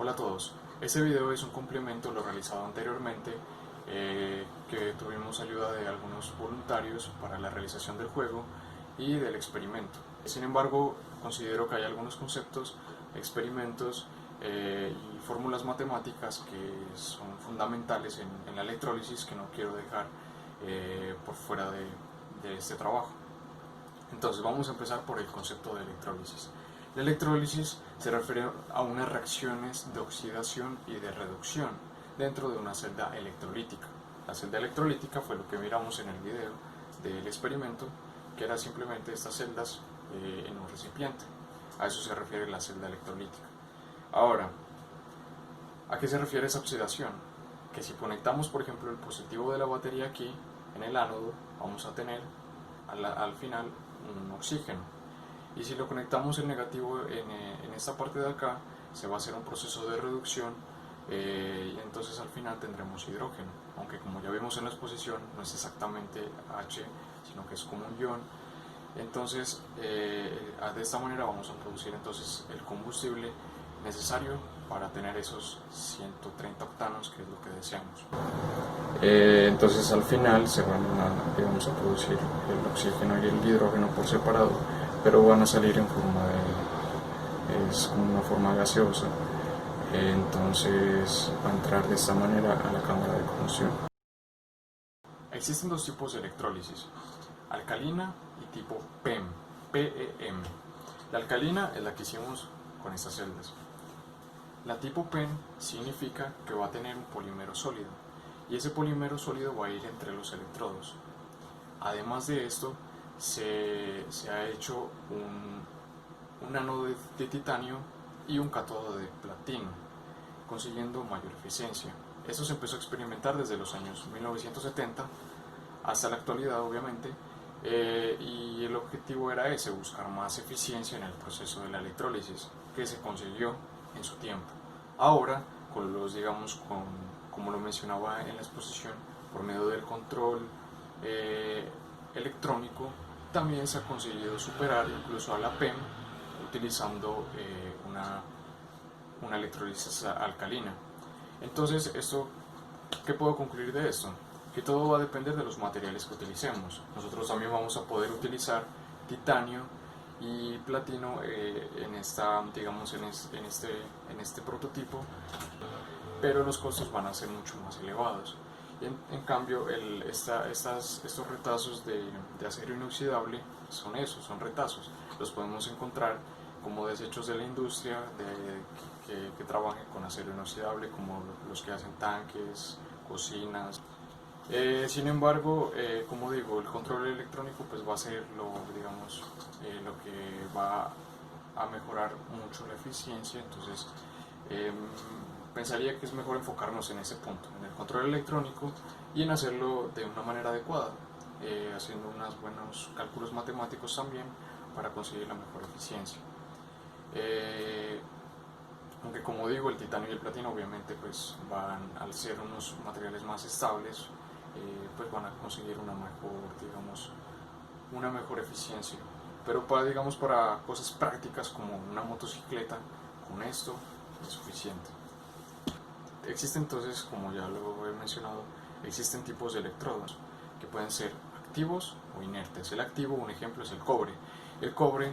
Hola a todos, este video es un complemento a lo realizado anteriormente, que tuvimos ayuda de algunos voluntarios para la realización del juego y del experimento. Sin embargo, considero que hay algunos conceptos, experimentos y fórmulas matemáticas que son fundamentales en la electrólisis que no quiero dejar por fuera de este trabajo. Entonces vamos a empezar por el concepto de electrólisis. La electrólisis se refiere a unas reacciones de oxidación y de reducción dentro de una celda electrolítica. La celda electrolítica fue lo que miramos en el video del experimento, que era simplemente estas celdas en un recipiente. A eso se refiere la celda electrolítica. Ahora, ¿a qué se refiere esa oxidación? Que si conectamos, por ejemplo, el positivo de la batería aquí, en el ánodo, vamos a tener al final un oxígeno. Y si lo conectamos el negativo en esta parte de acá, se va a hacer un proceso de reducción y entonces al final tendremos hidrógeno, aunque como ya vimos en la exposición no es exactamente H, sino que es como un ion. Entonces de esta manera vamos a producir entonces el combustible necesario para tener esos 130 octanos, que es lo que deseamos. Entonces al final se van a producir el oxígeno y el hidrógeno por separado, pero van a salir en forma es como una forma gaseosa. Entonces va a entrar de esta manera a la cámara de combustión. Existen dos tipos de electrólisis, alcalina y tipo PEM, PEM. La alcalina es la que hicimos con estas celdas. La tipo PEM significa que va a tener un polímero sólido, y ese polímero sólido va a ir entre los electrodos. Además de esto, se ha hecho un ánodo de titanio y un cátodo de platino, consiguiendo mayor eficiencia. Esto se empezó a experimentar desde los años 1970 hasta la actualidad, obviamente, y el objetivo era ese, buscar más eficiencia en el proceso de la electrólisis, que se consiguió en su tiempo. Ahora, como lo mencionaba en la exposición, por medio del control electrónico, también se ha conseguido superar incluso a la PEM utilizando una electrólisis alcalina. Entonces, ¿qué puedo concluir de esto? Que todo va a depender de los materiales que utilicemos. Nosotros también vamos a poder utilizar titanio y platino en este prototipo, pero los costos van a ser mucho más elevados. En cambio, estos retazos de acero inoxidable son retazos. Los podemos encontrar como desechos de la industria que trabajen con acero inoxidable, como los que hacen tanques, cocinas. Sin embargo, como digo, el control electrónico pues va a ser lo que va a mejorar mucho la eficiencia. Entonces pensaría que es mejor enfocarnos en ese punto, en el control electrónico, y en hacerlo de una manera adecuada, haciendo unos buenos cálculos matemáticos también para conseguir la mejor eficiencia. Aunque como digo, el titanio y el platino obviamente pues al ser unos materiales más estables, pues van a conseguir una mejor eficiencia. Pero para cosas prácticas como una motocicleta, con esto es suficiente. Existen entonces, como ya lo he mencionado, existen tipos de electrodos que pueden ser activos o inertes. El activo, un ejemplo, es el cobre. El cobre,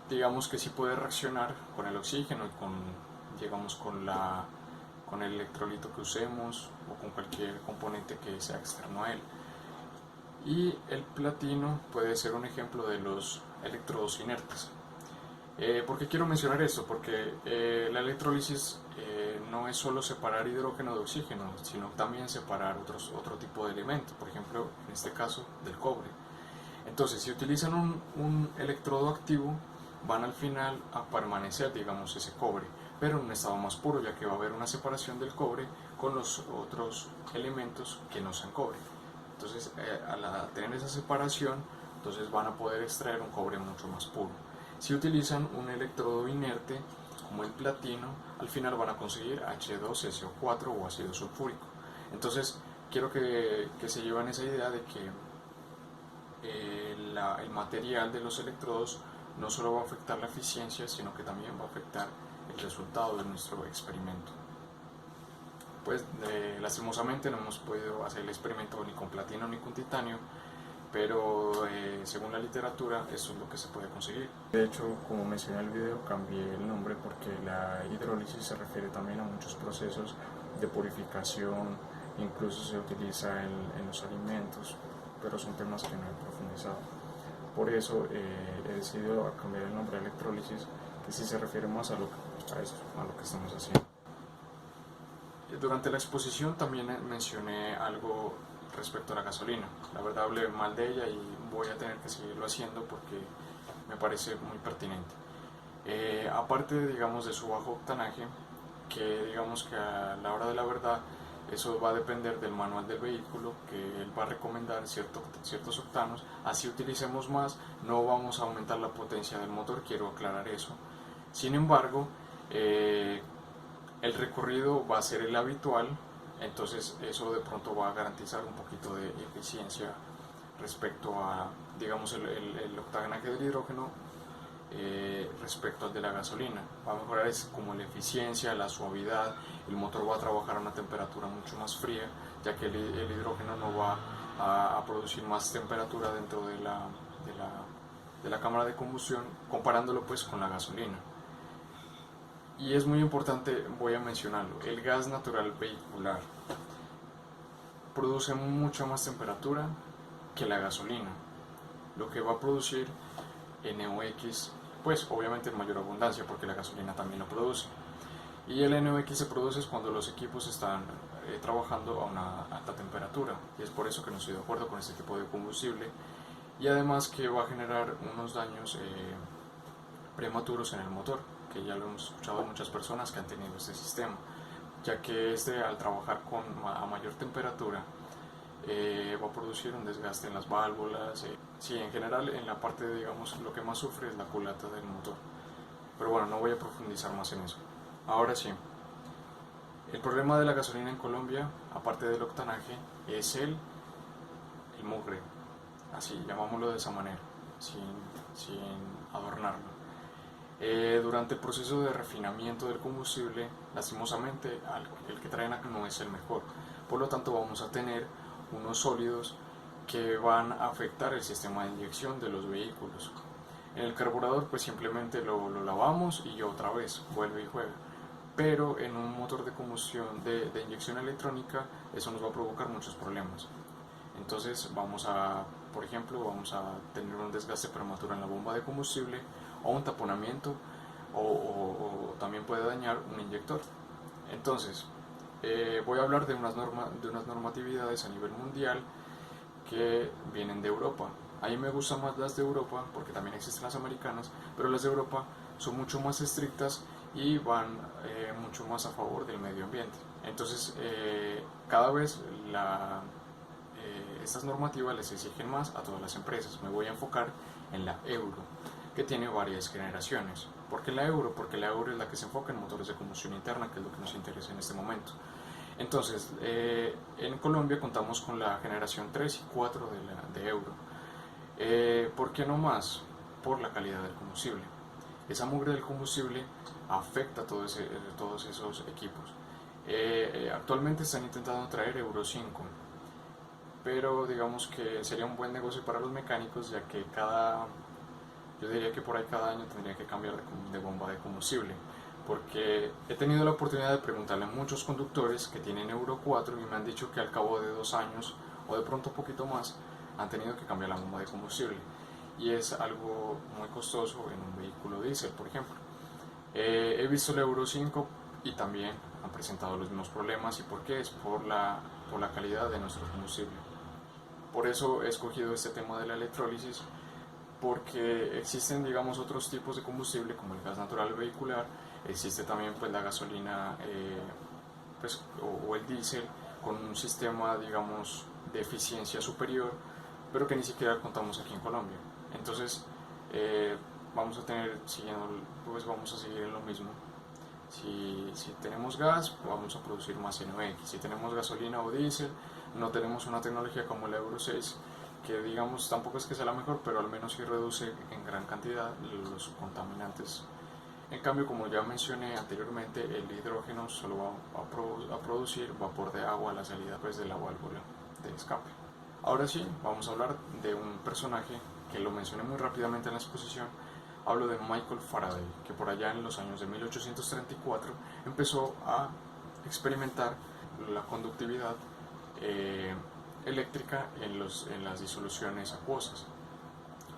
digamos que sí puede reaccionar con el oxígeno y con el electrolito que usemos o con cualquier componente que sea externo a él. Y el platino puede ser un ejemplo de los electrodos inertes. ¿Por qué quiero mencionar esto? Porque la electrólisis no es solo separar hidrógeno de oxígeno, sino también separar otro tipo de elementos, por ejemplo, en este caso, del cobre. Entonces, si utilizan un electrodo activo, van al final a permanecer, ese cobre, pero en un estado más puro, ya que va a haber una separación del cobre con los otros elementos que no sean cobre. Entonces, al tener esa separación, entonces van a poder extraer un cobre mucho más puro. Si utilizan un electrodo inerte, como el platino, al final van a conseguir H2SO4 o ácido sulfúrico. Entonces, quiero que se lleven esa idea de que el material de los electrodos no solo va a afectar la eficiencia, sino que también va a afectar el resultado de nuestro experimento. Pues lastimosamente no hemos podido hacer el experimento ni con platino ni con titanio, pero según la literatura eso es lo que se puede conseguir. De hecho, como mencioné en el video, cambié el nombre porque la hidrólisis se refiere también a muchos procesos de purificación, incluso se utiliza en los alimentos, pero son temas que no he profundizado. Por eso he decidido cambiar el nombre de electrólisis, que sí se refiere más a lo que estamos haciendo. Durante la exposición también mencioné algo respecto a la gasolina. La verdad hablé mal de ella y voy a tener que seguirlo haciendo porque me parece muy pertinente. Aparte, digamos, de su bajo octanaje, que digamos que a la hora de la verdad eso va a depender del manual del vehículo, que él va a recomendar ciertos octanos, así utilicemos más, no vamos a aumentar la potencia del motor, quiero aclarar eso. Sin embargo, el recorrido va a ser el habitual, entonces eso de pronto va a garantizar un poquito de eficiencia respecto a, digamos, el octanaje del hidrógeno respecto al de la gasolina. Va a mejorar como la eficiencia, la suavidad, el motor va a trabajar a una temperatura mucho más fría, ya que el hidrógeno no va a producir más temperatura dentro de la cámara de combustión, comparándolo pues con la gasolina. Y es muy importante, voy a mencionarlo, el gas natural vehicular produce mucha más temperatura que la gasolina, lo que va a producir NOx, pues obviamente en mayor abundancia porque la gasolina también lo produce. Y el NOx se produce cuando los equipos están trabajando a una alta temperatura, y es por eso que no estoy de acuerdo con este tipo de combustible, y además que va a generar unos daños prematuros en el motor, que ya lo hemos escuchado de muchas personas que han tenido este sistema, ya que al trabajar a mayor temperatura va a producir un desgaste en las válvulas, sí, en general en la parte, digamos, lo que más sufre es la culata del motor. Pero bueno, no voy a profundizar más en eso. Ahora sí, el problema de la gasolina en Colombia, aparte del octanaje, es el mugre, así llamámoslo de esa manera, sin adornarlo. Durante el proceso de refinamiento del combustible, lastimosamente el que traen acá no es el mejor, por lo tanto vamos a tener unos sólidos que van a afectar el sistema de inyección de los vehículos. En el carburador pues simplemente lo lavamos y otra vez vuelve y juega, pero en un motor de combustión de inyección electrónica eso nos va a provocar muchos problemas. Entonces por ejemplo, vamos a tener un desgaste prematuro en la bomba de combustible o un taponamiento o también puede dañar un inyector. Entonces, voy a hablar de unas normatividades a nivel mundial que vienen de Europa. A mí me gustan más las de Europa porque también existen las americanas, pero las de Europa son mucho más estrictas y van mucho más a favor del medio ambiente. Entonces, cada vez estas normativas les exigen más a todas las empresas. Me voy a enfocar en la Euro, que tiene varias generaciones. ¿Por qué la Euro? Porque la Euro es la que se enfoca en motores de combustión interna, que es lo que nos interesa en este momento. Entonces, en Colombia contamos con la generación 3 y 4 de Euro. ¿Por qué no más? Por la calidad del combustible. Esa mugre del combustible afecta a todos esos equipos. Actualmente están intentando traer Euro 5, pero digamos que sería un buen negocio para los mecánicos, ya que yo diría que por ahí cada año tendría que cambiar de bomba de combustible, porque he tenido la oportunidad de preguntarle a muchos conductores que tienen Euro 4 y me han dicho que al cabo de 2 años o de pronto un poquito más han tenido que cambiar la bomba de combustible, y es algo muy costoso en un vehículo diésel, por ejemplo. He visto el Euro 5 y también han presentado los mismos problemas. ¿Y por qué? Es por la calidad de nuestro combustible. Por eso he escogido este tema de la electrólisis, porque existen, digamos, otros tipos de combustible como el gas natural vehicular, existe también pues la gasolina pues, o el diésel con un sistema, digamos, de eficiencia superior, pero que ni siquiera contamos aquí en Colombia. Entonces vamos a seguir en lo mismo. Si tenemos gas, vamos a producir más NOx. Si tenemos gasolina o diésel, no tenemos una tecnología como la Euro 6, que digamos tampoco es que sea la mejor, pero al menos sí reduce en gran cantidad los contaminantes En cambio, como ya mencioné anteriormente, el hidrógeno solo va a producir vapor de agua a la salida pues, de la válvula de escape. Ahora sí, vamos a hablar de un personaje que lo mencioné muy rápidamente en la exposición. Hablo de Michael Faraday, que por allá en los años de 1834 empezó a experimentar la conductividad eléctrica en las disoluciones acuosas.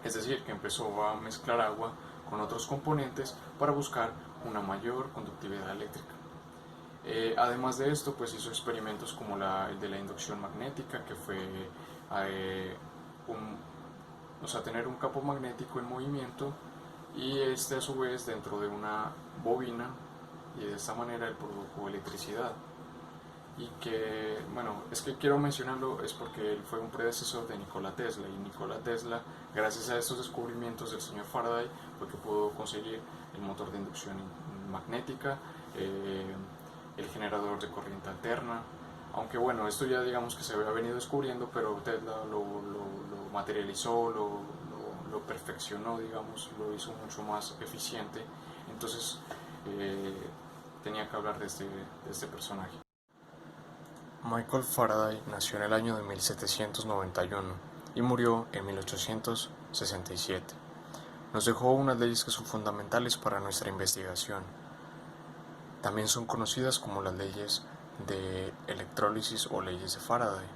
Es decir, que empezó a mezclar agua con otros componentes para buscar una mayor conductividad eléctrica. Además de esto, pues hizo experimentos como el de la inducción magnética, que fue tener un campo magnético en movimiento y este a su vez dentro de una bobina, y de esta manera él produjo electricidad. Y que, bueno, es que quiero mencionarlo es porque él fue un predecesor de Nikola Tesla, y Nikola Tesla, gracias a estos descubrimientos del señor Faraday, fue que pudo conseguir el motor de inducción magnética, el generador de corriente alterna, aunque bueno, esto ya digamos que se había venido descubriendo, pero Tesla lo materializó, lo perfeccionó, digamos, lo hizo mucho más eficiente, entonces tenía que hablar de este personaje. Michael Faraday nació en el año de 1791 y murió en 1867. Nos dejó unas leyes que son fundamentales para nuestra investigación. También son conocidas como las leyes de electrólisis o leyes de Faraday.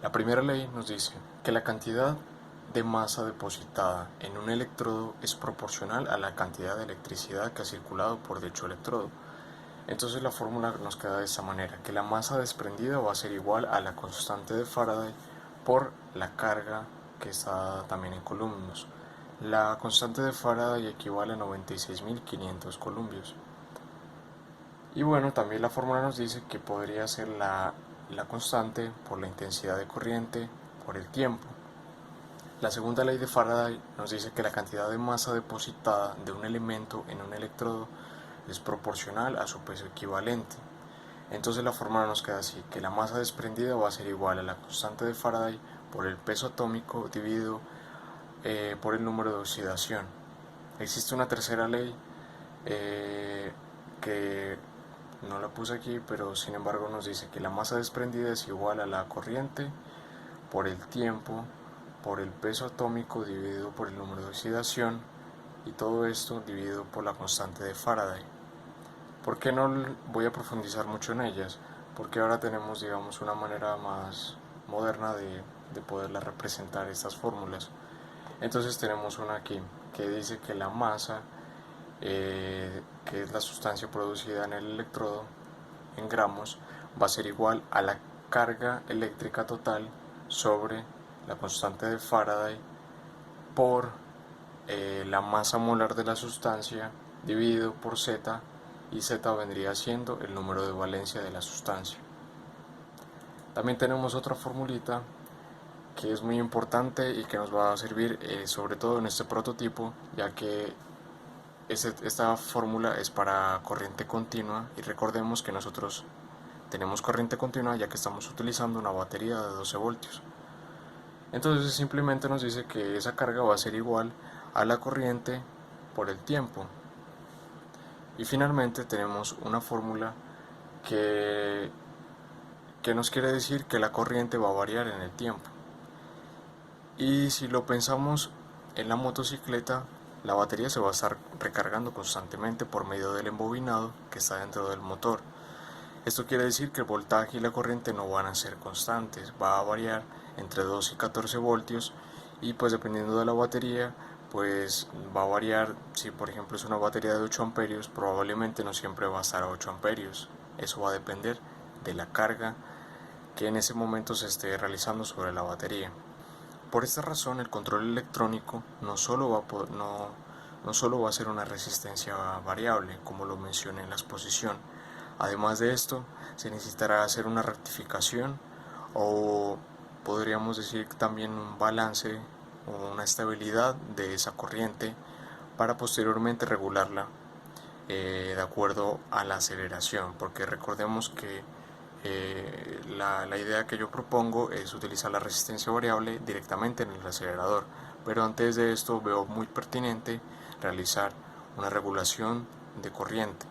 La primera ley nos dice que la cantidad de masa depositada en un electrodo es proporcional a la cantidad de electricidad que ha circulado por dicho electrodo. Entonces la fórmula nos queda de esta manera, que la masa desprendida va a ser igual a la constante de Faraday por la carga que está también en columnos. La constante de Faraday equivale a 96.500 columbios. Y bueno, también la fórmula nos dice que podría ser la constante por la intensidad de corriente por el tiempo. La segunda ley de Faraday nos dice que la cantidad de masa depositada de un elemento en un electrodo es proporcional a su peso equivalente. Entonces la fórmula nos queda así, que la masa desprendida va a ser igual a la constante de Faraday por el peso atómico dividido por el número de oxidación. Existe una tercera ley que no la puse aquí, pero sin embargo nos dice que la masa desprendida es igual a la corriente por el tiempo por el peso atómico dividido por el número de oxidación, y todo esto dividido por la constante de Faraday. ¿Por qué no voy a profundizar mucho en ellas? Porque ahora tenemos, digamos, una manera más moderna de poderla representar estas fórmulas. Entonces tenemos una aquí que dice que la masa, que es la sustancia producida en el electrodo en gramos, va a ser igual a la carga eléctrica total sobre la constante de Faraday por la masa molar de la sustancia dividido por Z, y Z vendría siendo el número de valencia de la sustancia. También tenemos otra formulita que es muy importante y que nos va a servir sobre todo en este prototipo, ya que esta fórmula es para corriente continua, y recordemos que nosotros tenemos corriente continua ya que estamos utilizando una batería de 12 voltios. Entonces simplemente nos dice que esa carga va a ser igual a la corriente por el tiempo. Y finalmente tenemos una fórmula que nos quiere decir que la corriente va a variar en el tiempo. Y si lo pensamos en la motocicleta, la batería se va a estar recargando constantemente por medio del embobinado que está dentro del motor. Esto quiere decir que el voltaje y la corriente no van a ser constantes, va a variar entre 2 y 14 voltios, y pues dependiendo de la batería pues va a variar. Si por ejemplo es una batería de 8 amperios, probablemente no siempre va a estar a 8 amperios. Eso va a depender de la carga que en ese momento se esté realizando sobre la batería. Por esta razón, el control electrónico no solo va a ser una resistencia variable, como lo mencioné en la exposición. Además de esto, se necesitará hacer una rectificación, o podríamos decir también un balance o una estabilidad de esa corriente, para posteriormente regularla de acuerdo a la aceleración, porque recordemos que la idea que yo propongo es utilizar la resistencia variable directamente en el acelerador, pero antes de esto veo muy pertinente realizar una regulación de corriente,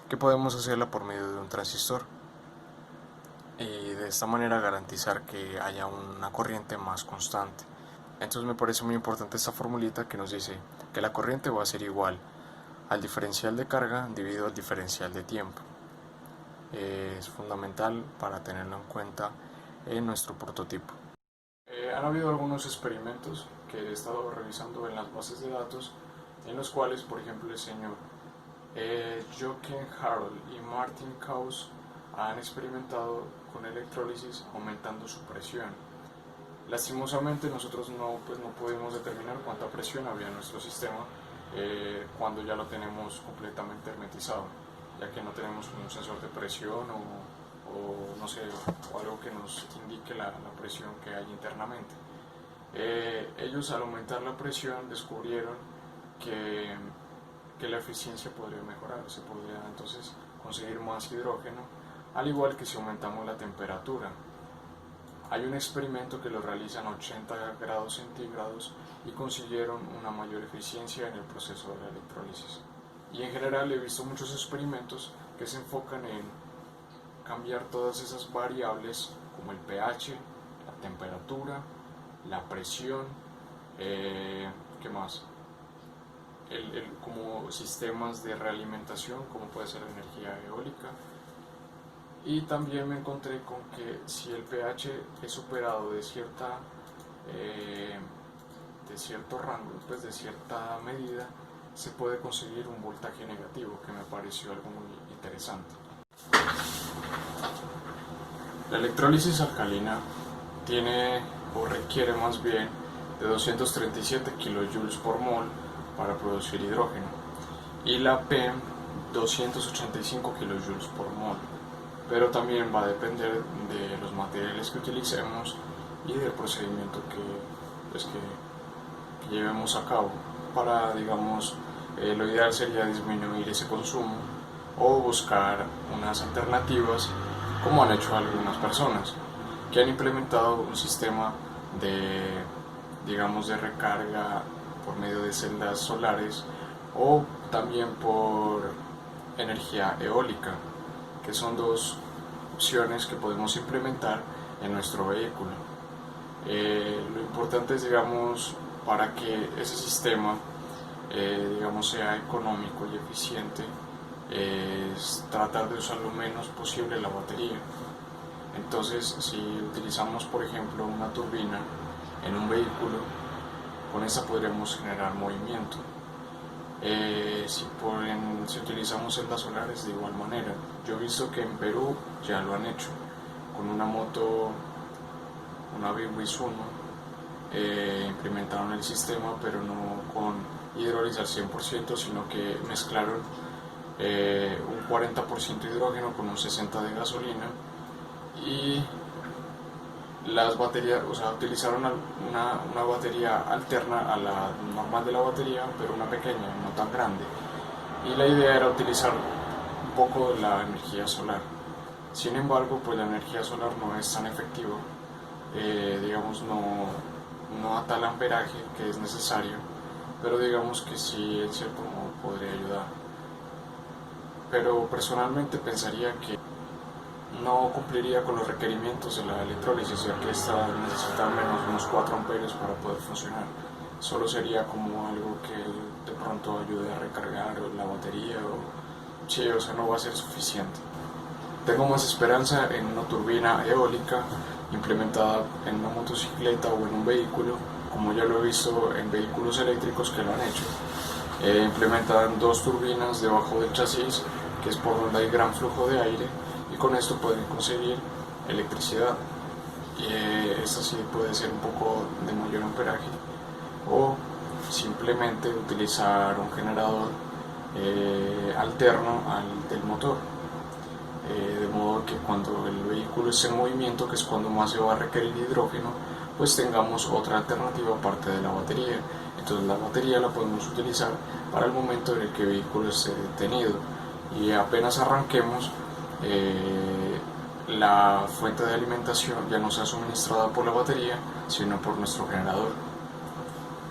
que podemos hacerla por medio de un transistor y de esta manera garantizar que haya una corriente más constante. Entonces me parece muy importante esta formulita que nos dice que la corriente va a ser igual al diferencial de carga dividido al diferencial de tiempo. Es fundamental para tenerlo en cuenta en nuestro prototipo. Han habido algunos experimentos que he estado revisando en las bases de datos en los cuales, por ejemplo, el señor Jochen Harold y Martin Kaus han experimentado con electrólisis aumentando su presión. Lastimosamente nosotros no podemos determinar cuánta presión había en nuestro sistema cuando ya lo tenemos completamente hermetizado, ya que no tenemos un sensor de presión o no sé, o algo que nos indique la presión que hay internamente. Ellos al aumentar la presión descubrieron que la eficiencia podría mejorar, se podría entonces conseguir más hidrógeno, al igual que si aumentamos la temperatura. Hay un experimento que lo realizan a 80 grados centígrados y consiguieron una mayor eficiencia en el proceso de la electrólisis. Y en general he visto muchos experimentos que se enfocan en cambiar todas esas variables como el pH, la temperatura, la presión, ¿qué más? Como sistemas de realimentación, como puede ser la energía eólica. Y también me encontré con que si el pH es superado de cierto rango, pues de cierta medida, se puede conseguir un voltaje negativo, que me pareció algo muy interesante. La electrólisis alcalina tiene o requiere más bien de 237 kJ por mol para producir hidrógeno y la PEM 285 kJ por mol, pero también va a depender de los materiales que utilicemos y del procedimiento que llevemos a cabo. Para, digamos, lo ideal sería disminuir ese consumo o buscar unas alternativas, como han hecho algunas personas que han implementado un sistema de, digamos, de recarga por medio de celdas solares o también por energía eólica, que son dos opciones que podemos implementar en nuestro vehículo. Lo importante es, digamos, para que ese sistema digamos, sea económico y eficiente, es tratar de usar lo menos posible la batería. Entonces, si utilizamos, por ejemplo, una turbina en un vehículo, con esa podríamos generar movimiento. Si utilizamos celdas solares, de igual manera. Yo he visto que en Perú ya lo han hecho con una moto, una BWS 1, implementaron el sistema, pero no con hidrólisis al 100%, sino que mezclaron un 40% hidrógeno con un 60% de gasolina y las baterías, o sea, utilizaron una batería alterna a la normal de la batería, pero una pequeña, no tan grande. Y la idea era utilizar un poco de la energía solar. Sin embargo, pues la energía solar no es tan efectiva, digamos, no a tal amperaje que es necesario, pero digamos que sí, en cierto modo podría ayudar. Pero personalmente pensaría que no cumpliría con los requerimientos de la electrólisis, ya que esta necesita al menos unos 4 amperios para poder funcionar. Solo sería como algo que de pronto ayude a recargar la batería o sea, no va a ser suficiente. Tengo más esperanza en una turbina eólica implementada en una motocicleta o en un vehículo, como ya lo he visto en vehículos eléctricos que lo han hecho. Implementan 2 turbinas debajo del chasis, que es por donde hay gran flujo de aire, y con esto pueden conseguir electricidad. Esta sí puede ser un poco de mayor amperaje, o simplemente utilizar un generador alterno al del motor, de modo que cuando el vehículo esté en movimiento, que es cuando más se va a requerir hidrógeno, pues tengamos otra alternativa aparte de la batería. Entonces la batería la podemos utilizar para el momento en el que el vehículo esté detenido y apenas arranquemos, la fuente de alimentación ya no sea suministrada por la batería, sino por nuestro generador.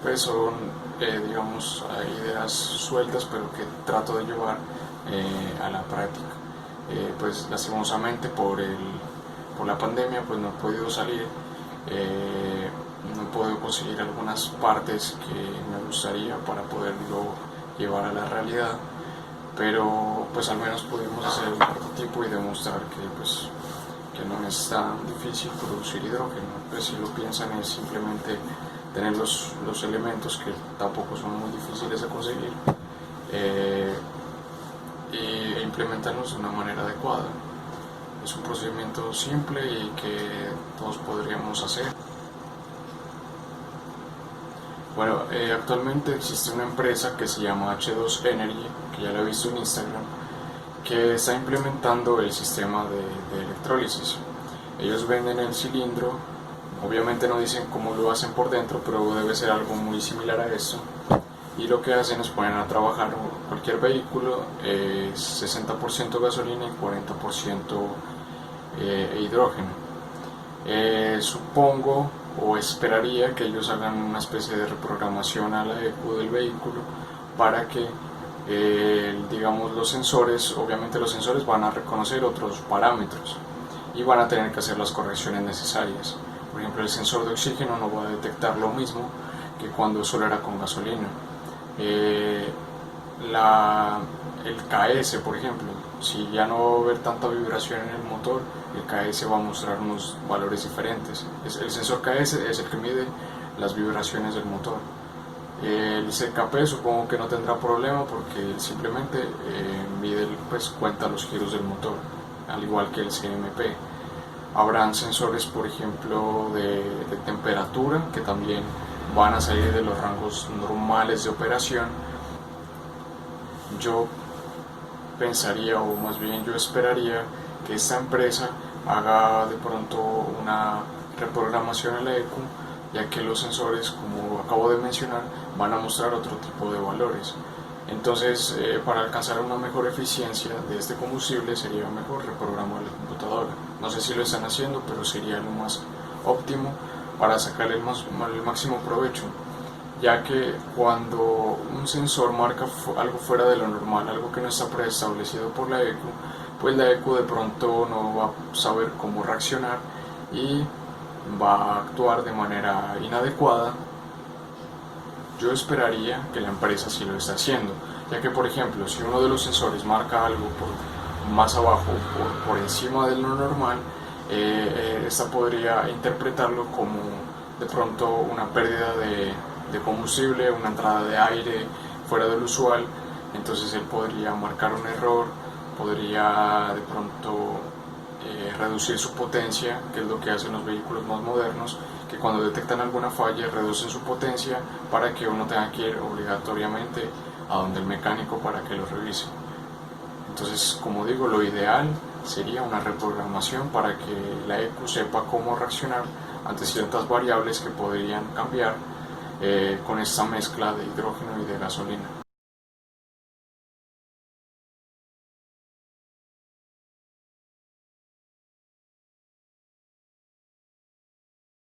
pues son, digamos, ideas sueltas, pero que trato de llevar a la práctica. Pues lastimosamente por la pandemia pues no he podido salir, no he podido conseguir algunas partes que me gustaría para poderlo llevar a la realidad, pero pues al menos pudimos hacer un prototipo y demostrar que no es tan difícil producir hidrógeno. Pues si lo piensan es simplemente tener los elementos que tampoco son muy difíciles de conseguir, e implementarlos de una manera adecuada. Es un procedimiento simple y que todos podríamos hacer. Bueno, actualmente existe una empresa que se llama H2 Energy, que ya la he visto en Instagram, que está implementando el sistema de electrólisis. Ellos venden el cilindro, obviamente no dicen cómo lo hacen por dentro, pero debe ser algo muy similar a esto. Y lo que hacen es poner a trabajar cualquier vehículo, 60% gasolina y 40% hidrógeno. Supongo o esperaría que ellos hagan una especie de reprogramación a la ECU del vehículo para que digamos los sensores, obviamente los sensores van a reconocer otros parámetros y van a tener que hacer las correcciones necesarias. Por ejemplo, el sensor de oxígeno no va a detectar lo mismo que cuando solo era con gasolina. El KS, por ejemplo, si ya no va a haber tanta vibración en el motor, el KS va a mostrar unos valores diferentes. El sensor KS es el que mide las vibraciones del motor. El CKP supongo que no tendrá problema porque simplemente mide, pues cuenta los giros del motor, al igual que el CMP. Habrán sensores, por ejemplo, de temperatura que también van a salir de los rangos normales de operación. Yo pensaría, o más bien yo esperaría, que esta empresa haga de pronto una reprogramación en la ECU, ya que los sensores, como acabo de mencionar, van a mostrar otro tipo de valores. Entonces, para alcanzar una mejor eficiencia de este combustible sería mejor reprogramar la computadora. No sé si lo están haciendo, pero sería lo más óptimo para sacarle el máximo provecho, ya que cuando un sensor marca algo fuera de lo normal, algo que no está preestablecido por la ECU, pues la ECU de pronto no va a saber cómo reaccionar y va a actuar de manera inadecuada. Yo esperaría que la empresa sí lo esté haciendo, ya que por ejemplo, si uno de los sensores marca algo más abajo, por encima de lo normal, esta podría interpretarlo como de pronto una pérdida de combustible, una entrada de aire fuera del usual. Entonces él podría marcar un error, podría de pronto reducir su potencia, que es lo que hacen los vehículos más modernos, que cuando detectan alguna falla reducen su potencia para que uno tenga que ir obligatoriamente a donde el mecánico para que lo revise. Entonces, como digo, lo ideal sería una reprogramación para que la ECU sepa cómo reaccionar ante ciertas variables que podrían cambiar con esta mezcla de hidrógeno y de gasolina.